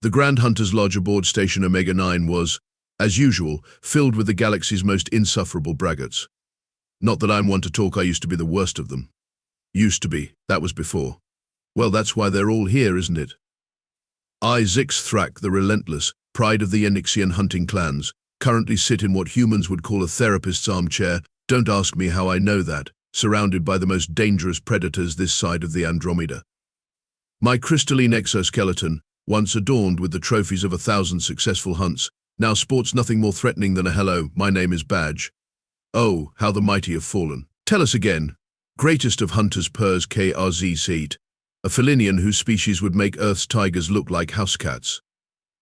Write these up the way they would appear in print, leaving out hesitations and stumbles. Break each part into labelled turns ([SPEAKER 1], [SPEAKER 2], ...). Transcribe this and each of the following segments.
[SPEAKER 1] The Grand Hunter's Lodge aboard Station Omega-9 was, as usual, filled with the galaxy's most insufferable braggarts. Not that I'm one to talk, I used to be the worst of them. Used to be, that was before. Well, that's why they're all here, isn't it? I, Zyx'thrak, the relentless, pride of the Enixian hunting clans, currently sit in what humans would call a therapist's armchair. Don't ask me how I know that, surrounded by the most dangerous predators this side of the Andromeda. My crystalline exoskeleton, once adorned with the trophies of 1,000 successful hunts, now sports nothing more threatening than a "Hello, my name is" badge. Oh, how the mighty have fallen. Tell us again. Greatest of hunters purrs KRZ seat, a felinian whose species would make Earth's tigers look like house cats.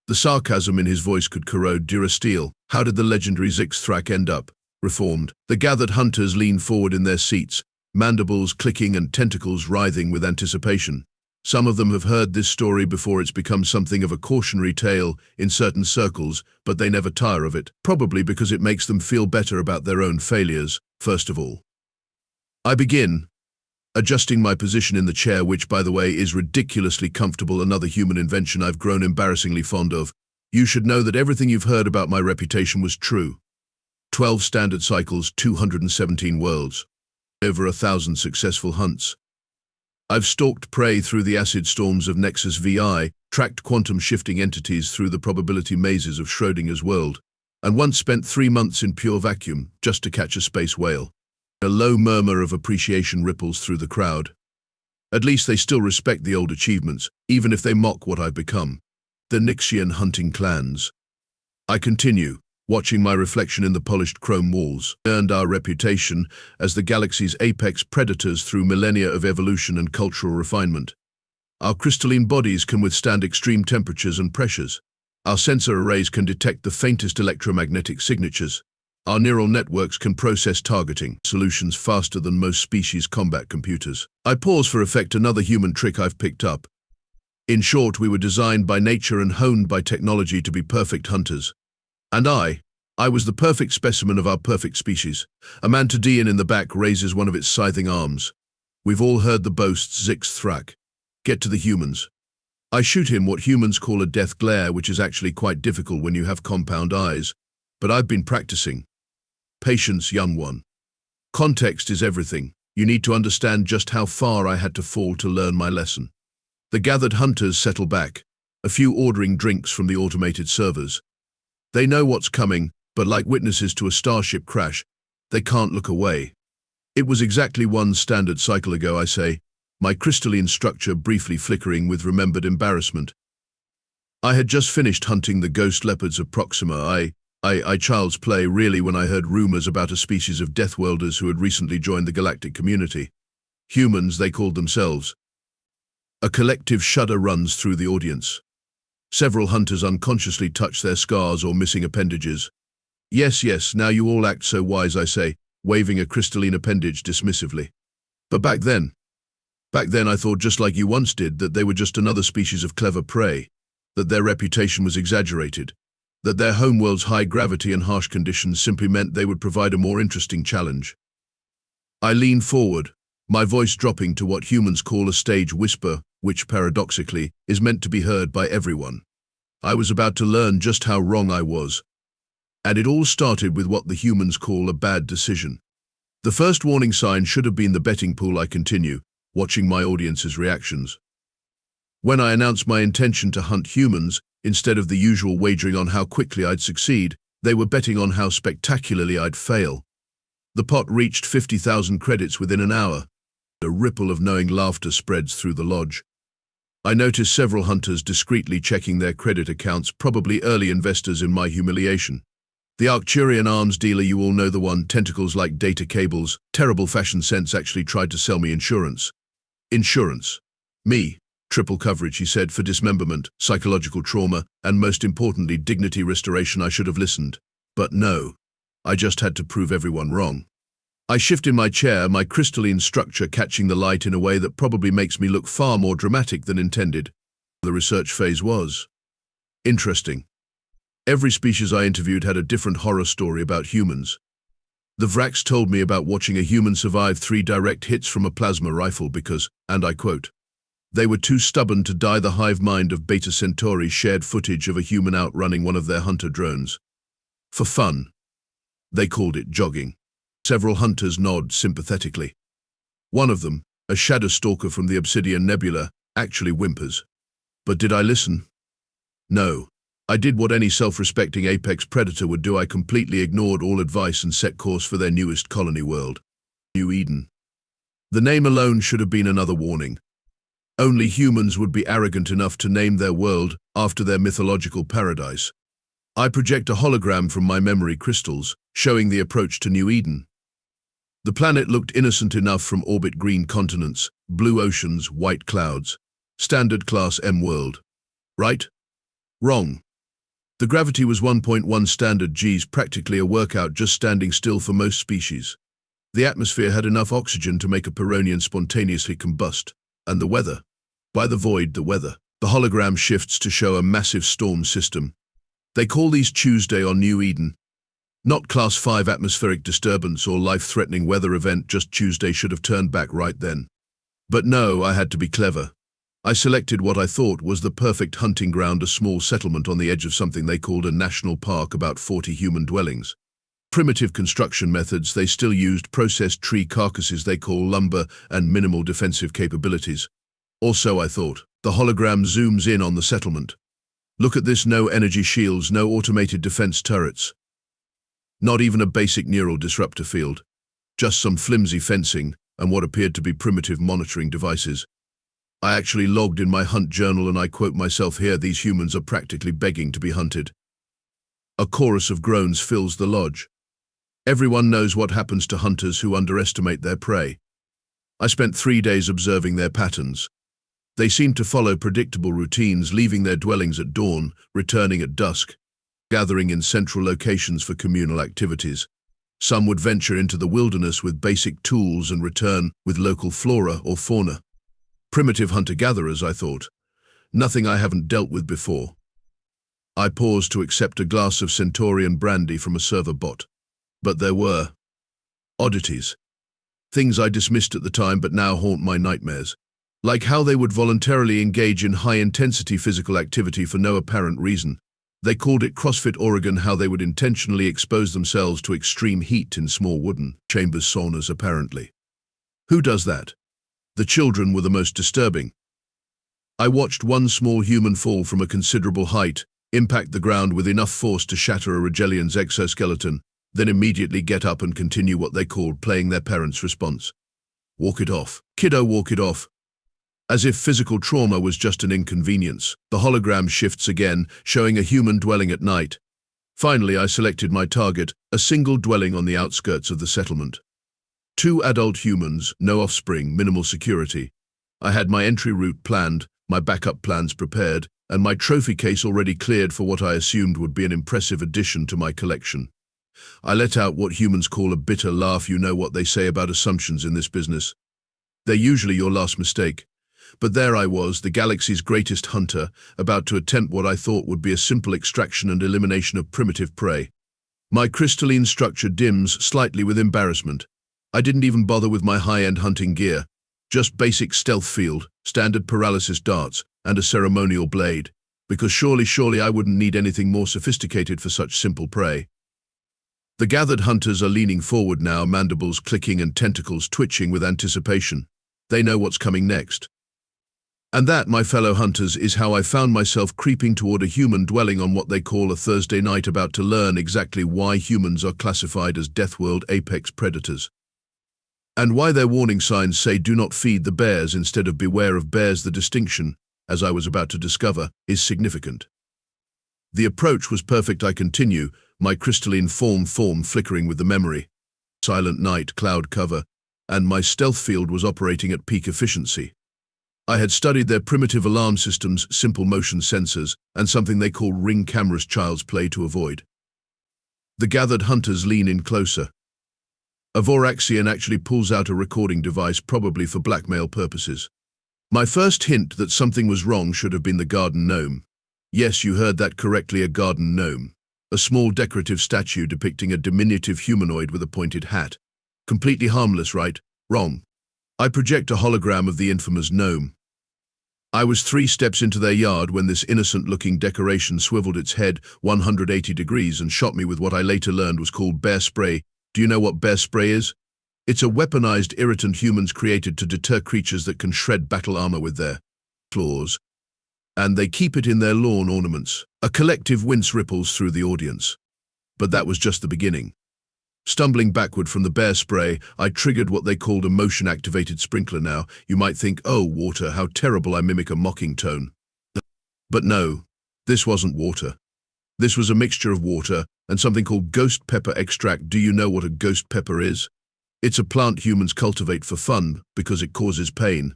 [SPEAKER 1] The sarcasm in his voice could corrode durasteel. How did the legendary Zyx'thrak end up? Reformed. The gathered hunters leaned forward in their seats, mandibles clicking and tentacles writhing with anticipation. Some of them have heard this story before. It's become something of a cautionary tale in certain circles, but they never tire of it, probably because it makes them feel better about their own failures, first of all. I begin, adjusting my position in the chair, which, by the way, is ridiculously comfortable, another human invention I've grown embarrassingly fond of. You should know that everything you've heard about my reputation was true. 12 standard cycles, 217 worlds, over 1,000 successful hunts. I've stalked prey through the acid storms of Nexus VI, tracked quantum-shifting entities through the probability mazes of Schrödinger's world, and once spent 3 months in pure vacuum just to catch a space whale. A low murmur of appreciation ripples through the crowd. At least they still respect the old achievements, even if they mock what I've become. The Nixian hunting clans. I continue, watching my reflection in the polished chrome walls, earned our reputation as the galaxy's apex predators through millennia of evolution and cultural refinement. Our crystalline bodies can withstand extreme temperatures and pressures. Our sensor arrays can detect the faintest electromagnetic signatures. Our neural networks can process targeting solutions faster than most species' combat computers. I pause for effect, another human trick I've picked up. In short, we were designed by nature and honed by technology to be perfect hunters. And I was the perfect specimen of our perfect species. A Mantidian in the back raises one of its scything arms. We've all heard the boasts, Zyx'thrak. Get to the humans. I shoot him what humans call a death glare, which is actually quite difficult when you have compound eyes. But I've been practicing. Patience, young one. Context is everything. You need to understand just how far I had to fall to learn my lesson. The gathered hunters settle back, a few ordering drinks from the automated servers. They know what's coming, but like witnesses to a starship crash, they can't look away. It was exactly 1 standard cycle ago, I say, my crystalline structure briefly flickering with remembered embarrassment. I had just finished hunting the ghost leopards of Proxima. I child's play, really, when I heard rumors about a species of deathworlders who had recently joined the galactic community. Humans, they called themselves. A collective shudder runs through the audience. Several hunters unconsciously touch their scars or missing appendages. Yes, now you all act so wise, I say, waving a crystalline appendage dismissively. But back then I thought, just like you once did, that they were just another species of clever prey, that their reputation was exaggerated, that their homeworld's high gravity and harsh conditions simply meant they would provide a more interesting challenge. I lean forward, my voice dropping to what humans call a stage whisper, which, paradoxically, is meant to be heard by everyone. I was about to learn just how wrong I was. And it all started with what the humans call a bad decision. The first warning sign should have been the betting pool. I continue, watching my audience's reactions. When I announced my intention to hunt humans, instead of the usual wagering on how quickly I'd succeed, they were betting on how spectacularly I'd fail. The pot reached 50,000 credits within an hour. A ripple of knowing laughter spreads through the lodge. I noticed several hunters discreetly checking their credit accounts, probably early investors in my humiliation. The Arcturian arms dealer, you all know the one, tentacles like data cables, terrible fashion sense, actually tried to sell me insurance. Insurance. Me. Triple coverage, he said, for dismemberment, psychological trauma, and most importantly, dignity restoration. I should have listened. But no. I just had to prove everyone wrong. I shift in my chair, my crystalline structure catching the light in a way that probably makes me look far more dramatic than intended. The research phase was interesting. Every species I interviewed had a different horror story about humans. The Vraks told me about watching a human survive 3 direct hits from a plasma rifle because, and I quote, They were too stubborn to die. The hive mind of Beta Centauri shared footage of a human outrunning one of their hunter drones. For fun. They called it jogging. Several hunters nod sympathetically. One of them, a shadow stalker from the Obsidian Nebula, actually whimpers. But did I listen? No. I did what any self-respecting apex predator would do. I completely ignored all advice and set course for their newest colony world, New Eden. The name alone should have been another warning. Only humans would be arrogant enough to name their world after their mythological paradise. I project a hologram from my memory crystals, showing the approach to New Eden. The planet looked innocent enough from orbit: green continents, blue oceans, white clouds. Standard class M world. Right? Wrong. The gravity was 1.1 standard Gs, practically a workout just standing still for most species. The atmosphere had enough oxygen to make a Peronian spontaneously combust. And the weather. By the void, the weather. The hologram shifts to show a massive storm system. They call these Tuesday on New Eden. Not class 5 atmospheric disturbance or life-threatening weather event, just Tuesday. Should have turned back right then. But no, I had to be clever. I selected what I thought was the perfect hunting ground, a small settlement on the edge of something they called a national park, about 40 human dwellings. Primitive construction methods, they still used processed tree carcasses they call lumber, and minimal defensive capabilities. Also, I thought, the hologram zooms in on the settlement. Look at this: no energy shields, no automated defense turrets. Not even a basic neural disruptor field. Just some flimsy fencing and what appeared to be primitive monitoring devices. I actually logged in my hunt journal, and I quote myself here: these humans are practically begging to be hunted. A chorus of groans fills the lodge. Everyone knows what happens to hunters who underestimate their prey. I spent 3 days observing their patterns. They seemed to follow predictable routines, leaving their dwellings at dawn, returning at dusk, gathering in central locations for communal activities. Some would venture into the wilderness with basic tools and return with local flora or fauna. Primitive hunter-gatherers, I thought. Nothing I haven't dealt with before. I paused to accept a glass of Centaurian brandy from a server bot. But there were oddities. Things I dismissed at the time but now haunt my nightmares. Like how they would voluntarily engage in high-intensity physical activity for no apparent reason. They called it CrossFit Oregon. How they would intentionally expose themselves to extreme heat in small wooden chambers, saunas apparently. Who does that? The children were the most disturbing. I watched one small human fall from a considerable height, impact the ground with enough force to shatter a Regelion's exoskeleton, then immediately get up and continue what they called playing their parents' response. Walk it off. Kiddo, walk it off. As if physical trauma was just an inconvenience. The hologram shifts again, showing a human dwelling at night. Finally, I selected my target, a single dwelling on the outskirts of the settlement. 2 adult humans, no offspring, minimal security. I had my entry route planned, my backup plans prepared, and my trophy case already cleared for what I assumed would be an impressive addition to my collection. I let out what humans call a bitter laugh. You know what they say about assumptions in this business. They're usually your last mistake. But there I was, the galaxy's greatest hunter, about to attempt what I thought would be a simple extraction and elimination of primitive prey. My crystalline structure dims slightly with embarrassment. I didn't even bother with my high-end hunting gear. Just basic stealth field, standard paralysis darts, and a ceremonial blade. Because surely I wouldn't need anything more sophisticated for such simple prey. The gathered hunters are leaning forward now, mandibles clicking and tentacles twitching with anticipation. They know what's coming next. And that, my fellow hunters, is how I found myself creeping toward a human dwelling on what they call a Thursday night, about to learn exactly why humans are classified as Deathworld apex predators. And why their warning signs say do not feed the bears instead of beware of bears. The distinction, as I was about to discover, is significant. The approach was perfect. I continue, my crystalline form flickering with the memory. Silent night, cloud cover, and my stealth field was operating at peak efficiency. I had studied their primitive alarm systems, simple motion sensors, and something they call ring cameras, child's play to avoid. The gathered hunters lean in closer. A Voraxian actually pulls out a recording device, probably for blackmail purposes. My first hint that something was wrong should have been the garden gnome. Yes, you heard that correctly, a garden gnome. A small decorative statue depicting a diminutive humanoid with a pointed hat. Completely harmless, right? Wrong. I project a hologram of the infamous gnome. I was 3 steps into their yard when this innocent-looking decoration swiveled its head 180 degrees and shot me with what I later learned was called bear spray. Do you know what bear spray is? It's a weaponized irritant humans created to deter creatures that can shred battle armor with their claws. And they keep it in their lawn ornaments. A collective wince ripples through the audience. But that was just the beginning. Stumbling backward from the bear spray, I triggered what they called a motion-activated sprinkler. Now, you might think, oh, water, how terrible, I mimic a mocking tone. But no, this wasn't water. This was a mixture of water and something called ghost pepper extract. Do you know what a ghost pepper is? It's a plant humans cultivate for fun because it causes pain.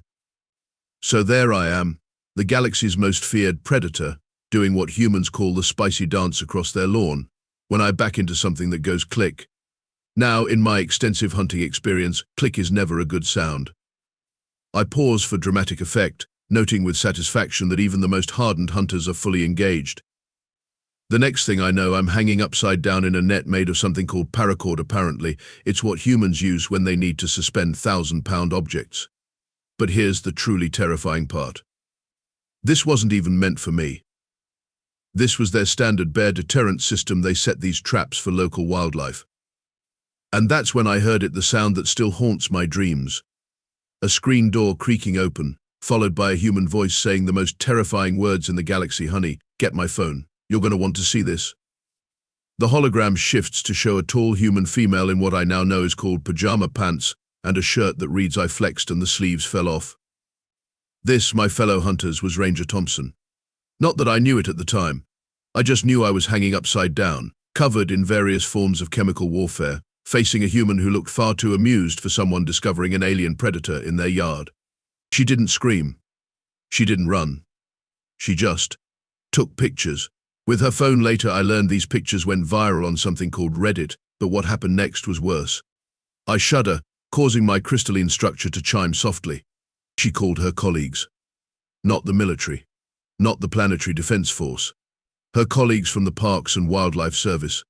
[SPEAKER 1] So there I am, the galaxy's most feared predator, doing what humans call the spicy dance across their lawn, when I back into something that goes click. Now, in my extensive hunting experience, click is never a good sound. I pause for dramatic effect, noting with satisfaction that even the most hardened hunters are fully engaged. The next thing I know, I'm hanging upside down in a net made of something called paracord. Apparently, it's what humans use when they need to suspend 1,000-pound objects. But here's the truly terrifying part. This wasn't even meant for me. This was their standard bear deterrent system. They set these traps for local wildlife. And that's when I heard it, the sound that still haunts my dreams. A screen door creaking open, followed by a human voice saying the most terrifying words in the galaxy. Honey, get my phone. You're going to want to see this. The hologram shifts to show a tall human female in what I now know is called pajama pants and a shirt that reads I flexed and the sleeves fell off. This, my fellow hunters, was Ranger Thompson. Not that I knew it at the time. I just knew I was hanging upside down, covered in various forms of chemical warfare, facing a human who looked far too amused for someone discovering an alien predator in their yard. She didn't scream. She didn't run. She just took pictures. With her phone later, I learned these pictures went viral on something called Reddit, but what happened next was worse. I shudder, causing my crystalline structure to chime softly. She called her colleagues. Not the military. Not the Planetary Defense Force. Her colleagues from the Parks and Wildlife Service.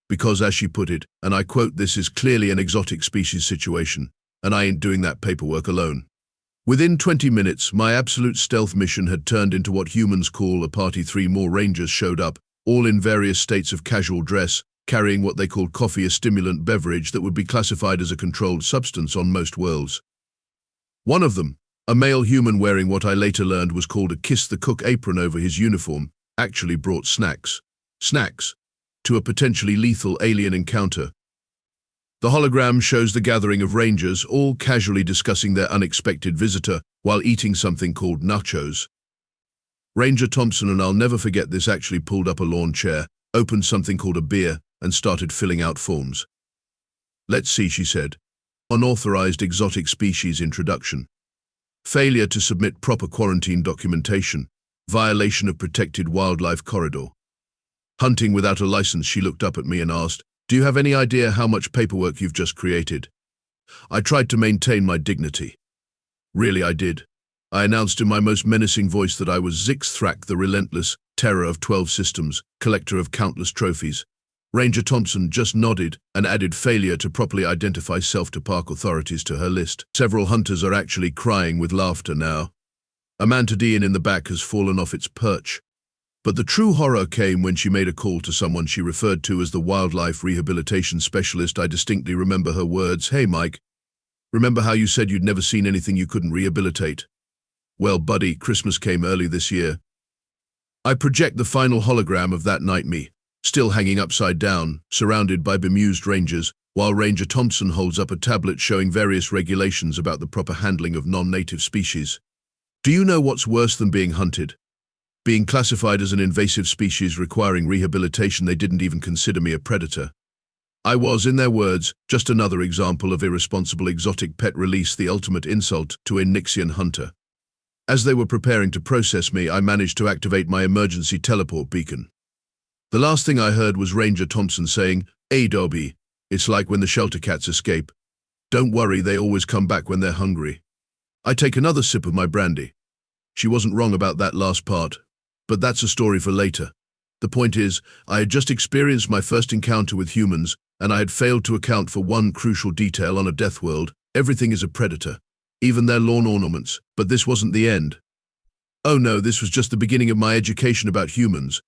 [SPEAKER 1] Because, as she put it, and I quote, this is clearly an exotic species situation, and I ain't doing that paperwork alone. Within 20 minutes, my absolute stealth mission had turned into what humans call a party. 3 more rangers showed up, all in various states of casual dress, carrying what they called coffee, a stimulant beverage that would be classified as a controlled substance on most worlds. One of them, a male human wearing what I later learned was called a kiss the cook apron over his uniform, actually brought snacks. Snacks. To a potentially lethal alien encounter. The hologram shows the gathering of rangers, all casually discussing their unexpected visitor while eating something called nachos. Ranger Thompson, and I'll never forget this, actually pulled up a lawn chair, opened something called a beer, and started filling out forms. Let's see, she said. Unauthorized exotic species introduction. Failure to submit proper quarantine documentation. Violation of protected wildlife corridor. Hunting without a license. She looked up at me and asked, do you have any idea how much paperwork you've just created? I tried to maintain my dignity. Really, I did. I announced in my most menacing voice that I was Zyx'thrak, the relentless, terror of 12 systems, collector of countless trophies. Ranger Thompson just nodded and added failure to properly identify self to park authorities to her list. Several hunters are actually crying with laughter now. A mantadine in the back has fallen off its perch. But the true horror came when she made a call to someone she referred to as the wildlife rehabilitation specialist. I distinctly remember her words. Hey, Mike, remember how you said you'd never seen anything you couldn't rehabilitate? Well, buddy, Christmas came early this year. I project the final hologram of that night, me, still hanging upside down, surrounded by bemused rangers, while Ranger Thompson holds up a tablet showing various regulations about the proper handling of non-native species. Do you know what's worse than being hunted? Being classified as an invasive species requiring rehabilitation. They didn't even consider me a predator. I was, in their words, just another example of irresponsible exotic pet release, the ultimate insult to a Nixian hunter. As they were preparing to process me, I managed to activate my emergency teleport beacon. The last thing I heard was Ranger Thompson saying, "Hey, Dobby, it's like when the shelter cats escape. Don't worry, they always come back when they're hungry." I take another sip of my brandy. She wasn't wrong about that last part. But that's a story for later. The point is, I had just experienced my first encounter with humans, and I had failed to account for one crucial detail on a death world. Everything is a predator, even their lawn ornaments. But this wasn't the end. Oh no, this was just the beginning of my education about humans.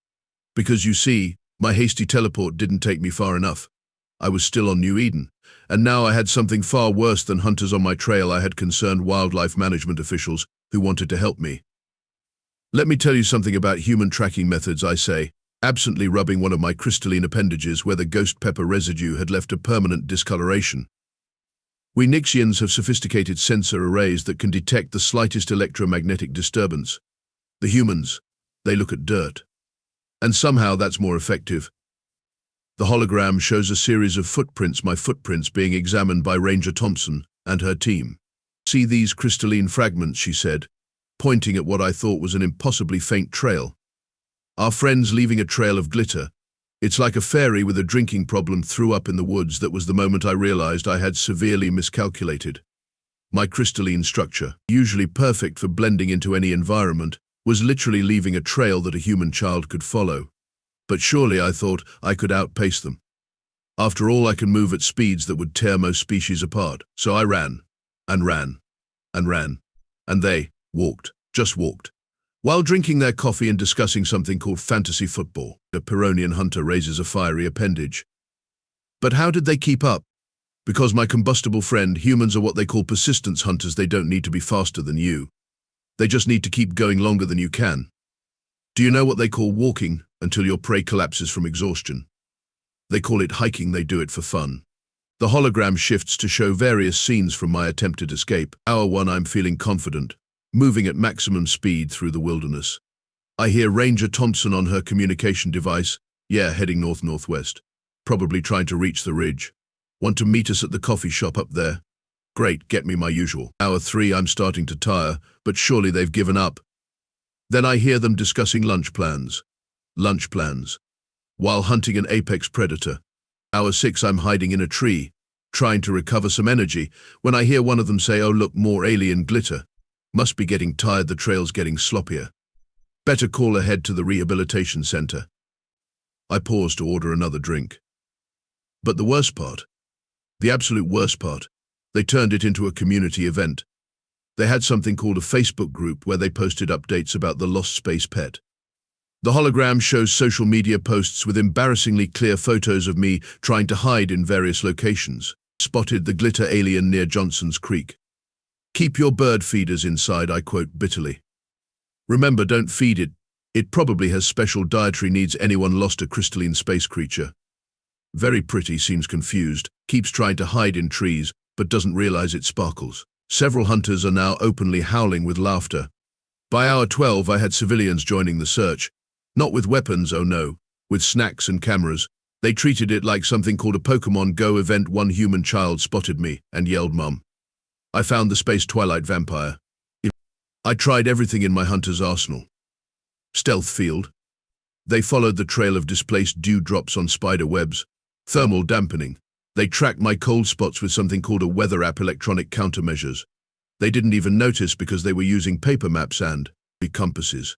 [SPEAKER 1] Because you see, my hasty teleport didn't take me far enough. I was still on New Eden, and now I had something far worse than hunters on my trail. I had concerned wildlife management officials who wanted to help me. Let me tell you something about human tracking methods, I say, absently rubbing one of my crystalline appendages where the ghost pepper residue had left a permanent discoloration. We Nixians have sophisticated sensor arrays that can detect the slightest electromagnetic disturbance. The humans, they look at dirt. And somehow that's more effective. The hologram shows a series of footprints, my footprints being examined by Ranger Thompson and her team. See these crystalline fragments, she said, pointing at what I thought was an impossibly faint trail. Our friend's leaving a trail of glitter. It's like a fairy with a drinking problem threw up in the woods. That was the moment I realized I had severely miscalculated. My crystalline structure, usually perfect for blending into any environment, was literally leaving a trail that a human child could follow. But surely, I thought, I could outpace them. After all, I can move at speeds that would tear most species apart. So I ran, and ran, and ran. And they walked, just walked. While drinking their coffee and discussing something called fantasy football, a Pyrrhonian hunter raises a fiery appendage. But how did they keep up? Because my combustible friend, humans are what they call persistence hunters. They don't need to be faster than you. They just need to keep going longer than you can. Do you know what they call walking until your prey collapses from exhaustion? They call it hiking. They do it for fun. The hologram shifts to show various scenes from my attempted escape. Hour 1, I'm feeling confident, moving at maximum speed through the wilderness. I hear Ranger Thompson on her communication device. Yeah, heading north-northwest. Probably trying to reach the ridge. Want to meet us at the coffee shop up there? Great, get me my usual. Hour 3, I'm starting to tire, but surely they've given up. Then I hear them discussing lunch plans. Lunch plans. While hunting an apex predator. Hour 6, I'm hiding in a tree, trying to recover some energy, when I hear one of them say, "Oh look, more alien glitter. Must be getting tired, the trail's getting sloppier. Better call ahead to the rehabilitation center." I pause to order another drink. But the worst part, the absolute worst part, they turned it into a community event. They had something called a Facebook group where they posted updates about the lost space pet. The hologram shows social media posts with embarrassingly clear photos of me trying to hide in various locations. Spotted the glitter alien near Johnson's Creek. Keep your bird feeders inside, I quote bitterly. Remember, don't feed it. It probably has special dietary needs. Anyone lost a crystalline space creature. Very pretty, seems confused, keeps trying to hide in trees, but doesn't realize it sparkles. Several hunters are now openly howling with laughter. By hour 12, I had civilians joining the search. Not with weapons, oh no, with snacks and cameras. They treated it like something called a Pokemon Go event. One human child spotted me and yelled, "Mum." I found the space twilight vampire. I tried everything in my hunter's arsenal. Stealth field. They followed the trail of displaced dewdrops on spider webs. Thermal dampening. They tracked my cold spots with something called a weather app, electronic countermeasures. They didn't even notice because they were using paper maps and compasses.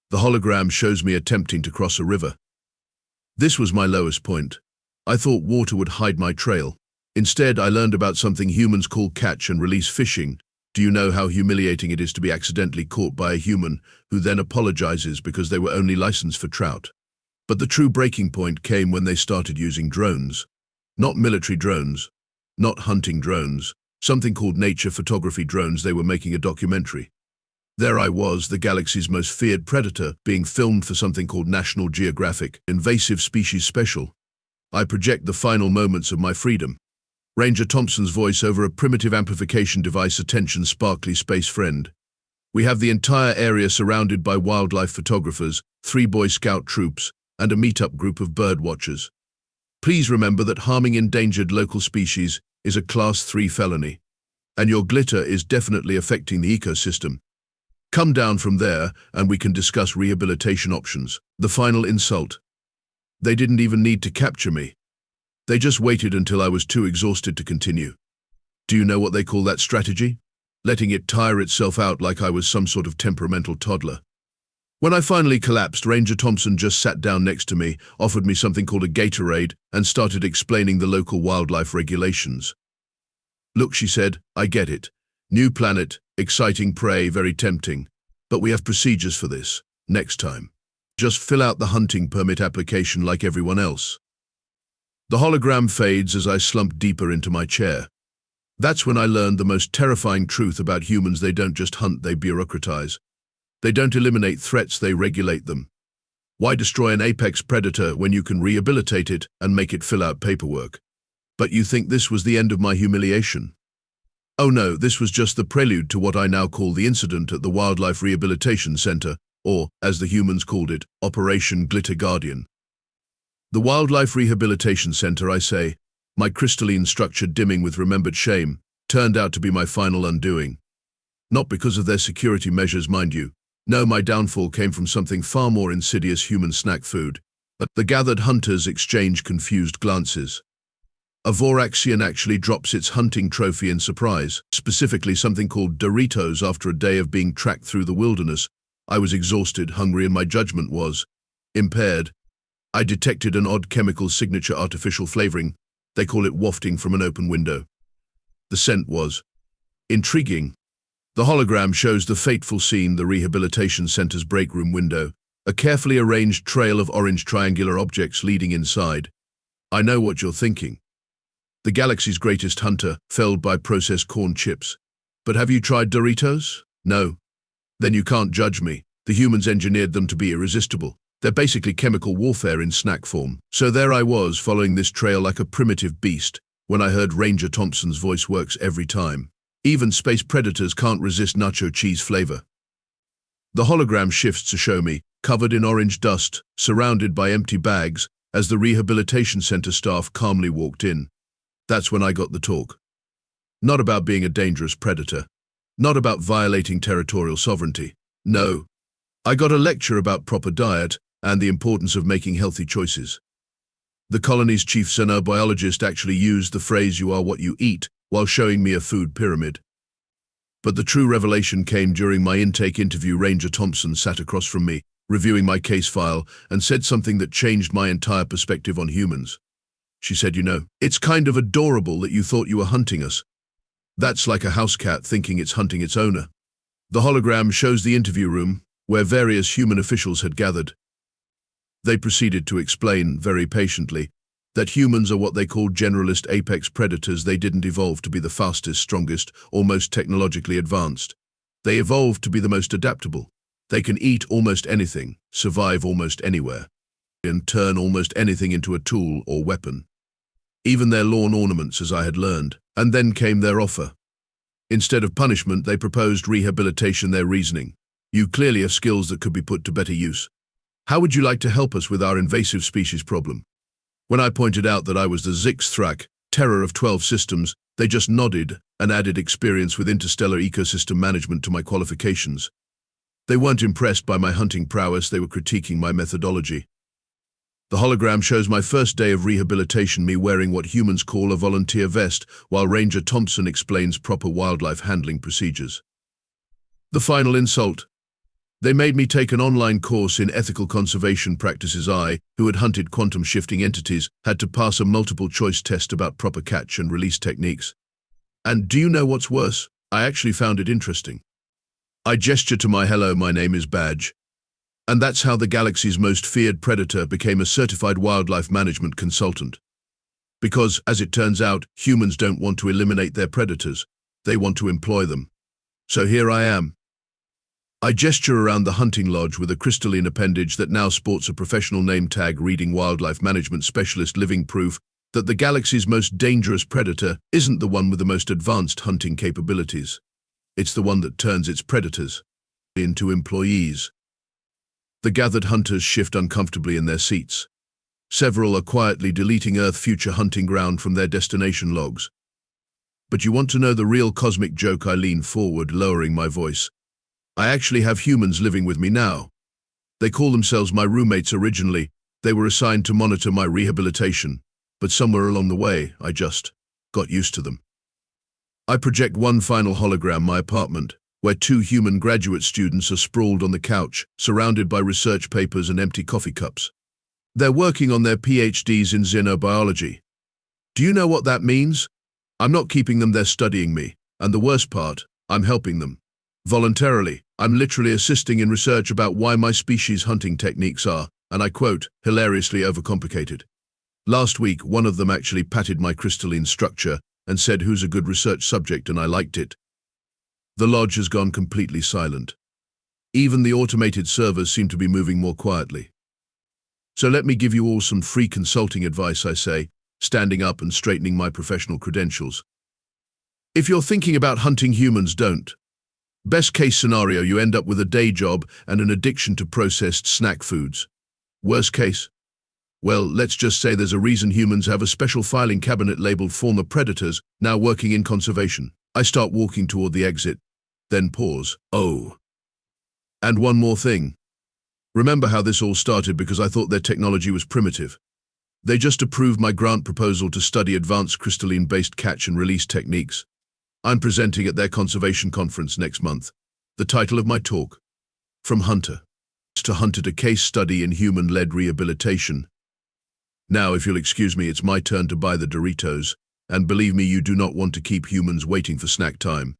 [SPEAKER 1] The hologram shows me attempting to cross a river. This was my lowest point. I thought water would hide my trail. Instead, I learned about something humans call catch and release fishing. Do you know how humiliating it is to be accidentally caught by a human who then apologizes because they were only licensed for trout? But the true breaking point came when they started using drones. Not military drones, not hunting drones, something called nature photography drones. They were making a documentary. There I was, the galaxy's most feared predator, being filmed for something called National Geographic, Invasive Species Special. I project the final moments of my freedom. Ranger Thompson's voice over a primitive amplification device. Attention, sparkly space friend. We have the entire area surrounded by wildlife photographers, 3 Boy Scout troops, and a meetup group of bird watchers. Please remember that harming endangered local species is a Class 3 felony, and your glitter is definitely affecting the ecosystem. Come down from there and we can discuss rehabilitation options. The final insult. They didn't even need to capture me. They just waited until I was too exhausted to continue. Do you know what they call that strategy? Letting it tire itself out like I was some sort of temperamental toddler. When I finally collapsed, Ranger Thompson just sat down next to me, offered me something called a Gatorade, and started explaining the local wildlife regulations. Look, she said, I get it. New planet, exciting prey, very tempting. But we have procedures for this. Next time. Just fill out the hunting permit application like everyone else. The hologram fades as I slump deeper into my chair. That's when I learned the most terrifying truth about humans. They don't just hunt, they bureaucratize. They don't eliminate threats, they regulate them. Why destroy an apex predator when you can rehabilitate it and make it fill out paperwork? But you think this was the end of my humiliation? Oh no, this was just the prelude to what I now call the incident at the Wildlife Rehabilitation Center, or, as the humans called it, Operation Glitter Guardian. The Wildlife Rehabilitation Center, I say, my crystalline structure dimming with remembered shame, turned out to be my final undoing. Not because of their security measures, mind you. No, my downfall came from something far more insidious: human snack food. The gathered hunters exchange confused glances. A Voraxian actually drops its hunting trophy in surprise, specifically something called Doritos. After a day of being tracked through the wilderness, I was exhausted, hungry, and my judgment was impaired. I detected an odd chemical signature, artificial flavoring. They call it wafting from an open window. The scent was intriguing. The hologram shows the fateful scene, the rehabilitation center's break room window, a carefully arranged trail of orange triangular objects leading inside. I know what you're thinking. The galaxy's greatest hunter, felled by processed corn chips. But have you tried Doritos? No. Then you can't judge me. The humans engineered them to be irresistible. They're basically chemical warfare in snack form. So there I was, following this trail like a primitive beast, when I heard Ranger Thompson's voice. Works every time. Even space predators can't resist nacho cheese flavor. The hologram shifts to show me, covered in orange dust, surrounded by empty bags, as the rehabilitation center staff calmly walked in. That's when I got the talk. Not about being a dangerous predator. Not about violating territorial sovereignty. No. I got a lecture about proper diet and the importance of making healthy choices. The colony's chief xenobiologist actually used the phrase "you are what you eat" while showing me a food pyramid. But the true revelation came during my intake interview. Ranger Thompson sat across from me, reviewing my case file, and said something that changed my entire perspective on humans. She said, "You know, it's kind of adorable that you thought you were hunting us. That's like a house cat thinking it's hunting its owner." The hologram shows the interview room, where various human officials had gathered. They proceeded to explain, very patiently, that humans are what they call generalist apex predators. They didn't evolve to be the fastest, strongest, or most technologically advanced. They evolved to be the most adaptable. They can eat almost anything, survive almost anywhere, and turn almost anything into a tool or weapon. Even their lawn ornaments, as I had learned. And then came their offer. Instead of punishment, they proposed rehabilitation. Their reasoning: "You clearly have skills that could be put to better use. How would you like to help us with our invasive species problem?" When I pointed out that I was the Zyx'thrak, terror of 12 systems, they just nodded and added experience with interstellar ecosystem management to my qualifications. They weren't impressed by my hunting prowess, they were critiquing my methodology. The hologram shows my first day of rehabilitation, me wearing what humans call a volunteer vest, while Ranger Thompson explains proper wildlife handling procedures. The final insult. They made me take an online course in ethical conservation practices. I, who had hunted quantum-shifting entities, had to pass a multiple-choice test about proper catch and release techniques. And do you know what's worse? I actually found it interesting. I gestured to my "Hello, my name is" badge. And that's how the galaxy's most feared predator became a certified wildlife management consultant. Because, as it turns out, humans don't want to eliminate their predators, they want to employ them. So here I am. I gesture around the hunting lodge with a crystalline appendage that now sports a professional name tag reading Wildlife Management Specialist, living proof that the galaxy's most dangerous predator isn't the one with the most advanced hunting capabilities. It's the one that turns its predators into employees. The gathered hunters shift uncomfortably in their seats. Several are quietly deleting Earth future hunting ground from their destination logs. But you want to know the real cosmic joke? I lean forward, lowering my voice. I actually have humans living with me now. They call themselves my roommates. Originally, they were assigned to monitor my rehabilitation, but somewhere along the way, I just got used to them. I project one final hologram, my apartment, where 2 human graduate students are sprawled on the couch, surrounded by research papers and empty coffee cups. They're working on their PhDs in xenobiology. Do you know what that means? I'm not keeping them, they're studying me, and the worst part, I'm helping them. Voluntarily. I'm literally assisting in research about why my species' hunting techniques are, and I quote, hilariously overcomplicated. Last week, one of them actually patted my crystalline structure and said who's a good research subject, and I liked it. The lodge has gone completely silent. Even the automated servers seem to be moving more quietly. So let me give you all some free consulting advice, I say, standing up and straightening my professional credentials. If you're thinking about hunting humans, don't. Best case scenario, you end up with a day job and an addiction to processed snack foods. Worst case? Well, let's just say there's a reason humans have a special filing cabinet labeled former predators now working in conservation. I start walking toward the exit, then pause. Oh. And one more thing. Remember how this all started because I thought their technology was primitive. They just approved my grant proposal to study advanced crystalline-based catch and release techniques. I'm presenting at their conservation conference next month. The title of my talk, From Hunter to Hunted, a case study in human-led rehabilitation. Now, if you'll excuse me, it's my turn to buy the Doritos, and believe me, you do not want to keep humans waiting for snack time.